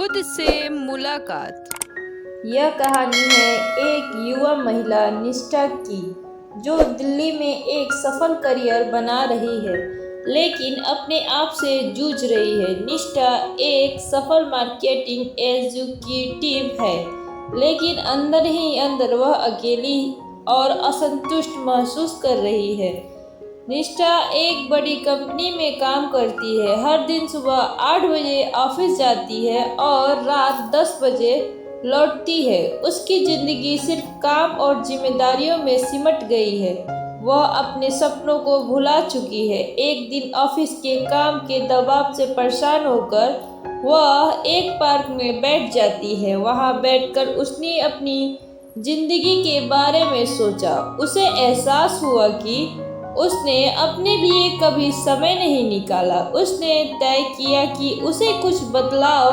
खुद से मुलाकात। यह कहानी है एक युवा महिला निष्ठा की, जो दिल्ली में एक सफल करियर बना रही है, लेकिन अपने आप से जूझ रही है। निष्ठा एक सफल मार्केटिंग एग्जीक्यूटिव है, लेकिन अंदर ही अंदर वह अकेली और असंतुष्ट महसूस कर रही है। निष्ठा एक बड़ी कंपनी में काम करती है। हर दिन सुबह 8 बजे ऑफिस जाती है और रात 10 बजे लौटती है। उसकी जिंदगी सिर्फ काम और जिम्मेदारियों में सिमट गई है। वह अपने सपनों को भुला चुकी है। एक दिन ऑफिस के काम के दबाव से परेशान होकर वह एक पार्क में बैठ जाती है। वहां बैठकर उसने अपनी जिंदगी के बारे में सोचा। उसे एहसास हुआ कि उसने अपने लिए कभी समय नहीं निकाला। उसने तय किया कि उसे कुछ बदलाव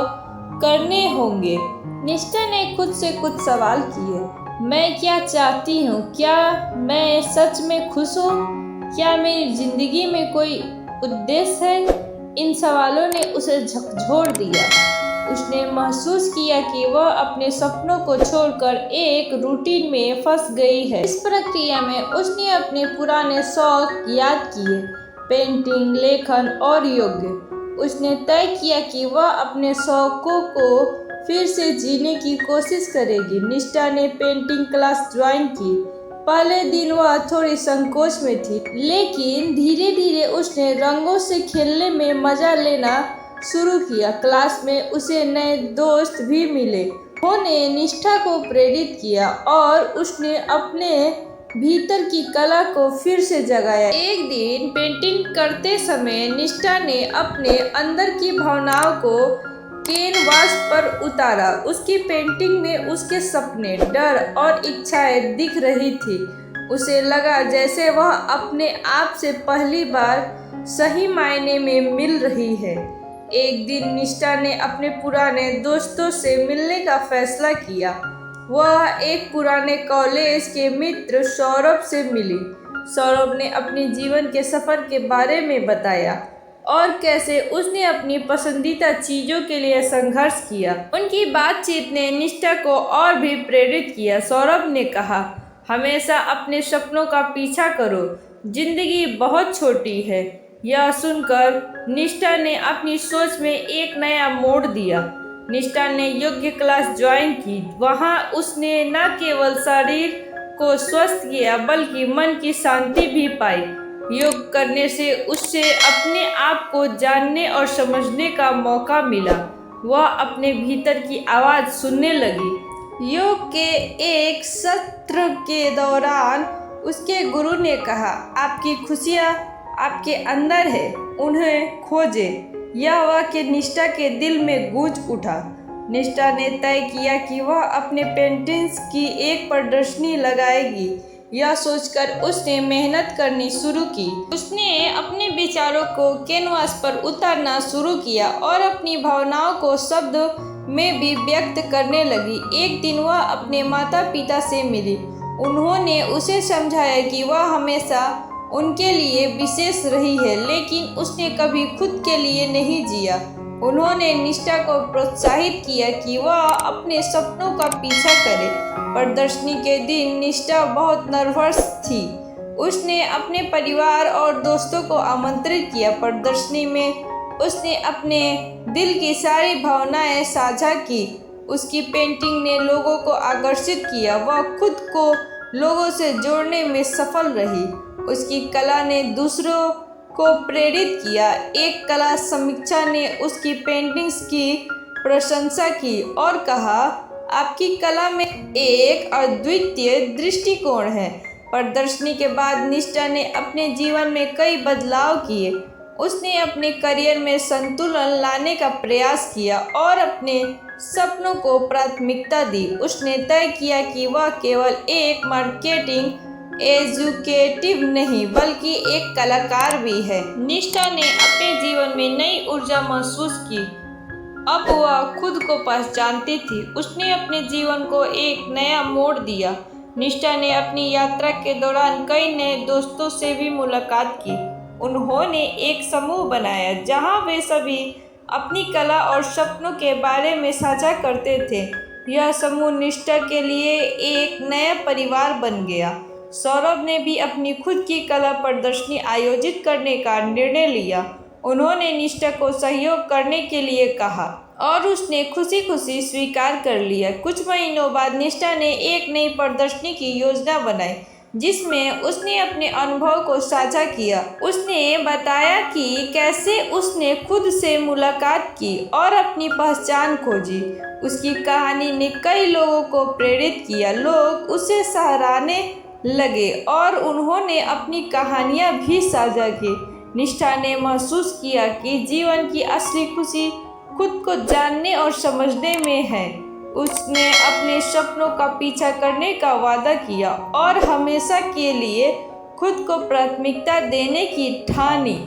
करने होंगे। निष्ठा ने खुद से कुछ सवाल किए। मैं क्या चाहती हूँ? क्या मैं सच में खुश हूँ? क्या मेरी जिंदगी में कोई उद्देश्य है? इन सवालों ने उसे झकझोर दिया। उसने महसूस किया कि वह अपने सपनों को छोड़कर एक रूटीन में फंस गई है। इस प्रक्रिया में उसने अपने पुराने शौक याद किए, पेंटिंग, लेखन और योग। उसने तय किया कि वह अपने शौकों को फिर से जीने की कोशिश करेगी। निष्ठा ने पेंटिंग क्लास ज्वाइन की। पहले दिन वह थोड़ी संकोच में थी, लेकिन धीरे धीरे उसने रंगों से खेलने में मजा लेना शुरू किया। क्लास में उसे नए दोस्त भी मिले। उन्होंने निष्ठा को प्रेरित किया और उसने अपने भीतर की कला को फिर से जगाया। एक दिन पेंटिंग करते समय निष्ठा ने अपने अंदर की भावनाओं को कैनवास पर उतारा। उसकी पेंटिंग में उसके सपने, डर और इच्छाएं दिख रही थी। उसे लगा जैसे वह अपने आप से पहली बार सही मायने में मिल रही है। एक दिन निष्ठा ने अपने पुराने दोस्तों से मिलने का फैसला किया। वह एक पुराने कॉलेज के मित्र सौरभ से मिली। सौरभ ने अपने जीवन के सफर के बारे में बताया और कैसे उसने अपनी पसंदीदा चीजों के लिए संघर्ष किया। उनकी बातचीत ने निष्ठा को और भी प्रेरित किया। सौरभ ने कहा, हमेशा अपने सपनों का पीछा करो, जिंदगी बहुत छोटी है। यह सुनकर निष्ठा ने अपनी सोच में एक नया मोड़ दिया। निष्ठा ने योग क्लास ज्वाइन की। वहां उसने न केवल शरीर को स्वस्थ किया, बल्कि मन की शांति भी पाई। योग करने से उससे अपने आप को जानने और समझने का मौका मिला। वह अपने भीतर की आवाज़ सुनने लगी। योग के एक सत्र के दौरान उसके गुरु ने कहा, आपकी खुशियाँ आपके अंदर है, उन्हें खोजे। यह वाक्य निष्ठा के दिल में गूंज उठा। निष्ठा ने तय किया कि वह अपने पेंटिंग्स की एक प्रदर्शनी लगाएगी। यह सोचकर उसने मेहनत करनी शुरू की। उसने अपने विचारों को कैनवास पर उतारना शुरू किया और अपनी भावनाओं को शब्द में भी व्यक्त करने लगी। एक दिन वह अपने माता पिता से मिली। उन्होंने उसे समझाया कि वह हमेशा उनके लिए विशेष रही है, लेकिन उसने कभी खुद के लिए नहीं जिया। उन्होंने निष्ठा को प्रोत्साहित किया कि वह अपने सपनों का पीछा करे। प्रदर्शनी के दिन निष्ठा बहुत नर्वस थी। उसने अपने परिवार और दोस्तों को आमंत्रित किया। प्रदर्शनी में उसने अपने दिल की सारी भावनाएं साझा की। उसकी पेंटिंग ने लोगों को आकर्षित किया। वह खुद को लोगों से जोड़ने में सफल रही। उसकी कला ने दूसरों को प्रेरित किया। एक कला समीक्षा ने उसकी पेंटिंग्स की प्रशंसा की और कहा, आपकी कला में एक अद्वितीय दृष्टिकोण है। प्रदर्शनी के बाद निष्ठा ने अपने जीवन में कई बदलाव किए। उसने अपने करियर में संतुलन लाने का प्रयास किया और अपने सपनों को प्राथमिकता दी। उसने तय किया कि वह केवल एक मार्केटिंग एजुकेटिव नहीं, बल्कि एक कलाकार भी है। निष्ठा ने अपने जीवन में नई ऊर्जा महसूस की। अब वह खुद को पहचानती थी। उसने अपने जीवन को एक नया मोड़ दिया। निष्ठा ने अपनी यात्रा के दौरान कई नए दोस्तों से भी मुलाकात की। उन्होंने एक समूह बनाया जहां वे सभी अपनी कला और सपनों के बारे में साझा करते थे। यह समूह निष्ठा के लिए एक नया परिवार बन गया। सौरभ ने भी अपनी खुद की कला प्रदर्शनी आयोजित करने का निर्णय लिया। उन्होंने निष्ठा को सहयोग करने के लिए कहा और उसने खुशी खुशी स्वीकार कर लिया। कुछ महीनों बाद निष्ठा ने एक नई प्रदर्शनी की योजना बनाई, जिसमें उसने अपने अनुभव को साझा किया। उसने बताया कि कैसे उसने खुद से मुलाकात की और अपनी पहचान खोजी। उसकी कहानी ने कई लोगों को प्रेरित किया। लोग उसे सराहने लगे और उन्होंने अपनी कहानियाँ भी साझा की। निष्ठा ने महसूस किया कि जीवन की असली खुशी खुद को जानने और समझने में है। उसने अपने सपनों का पीछा करने का वादा किया और हमेशा के लिए खुद को प्राथमिकता देने की ठानी।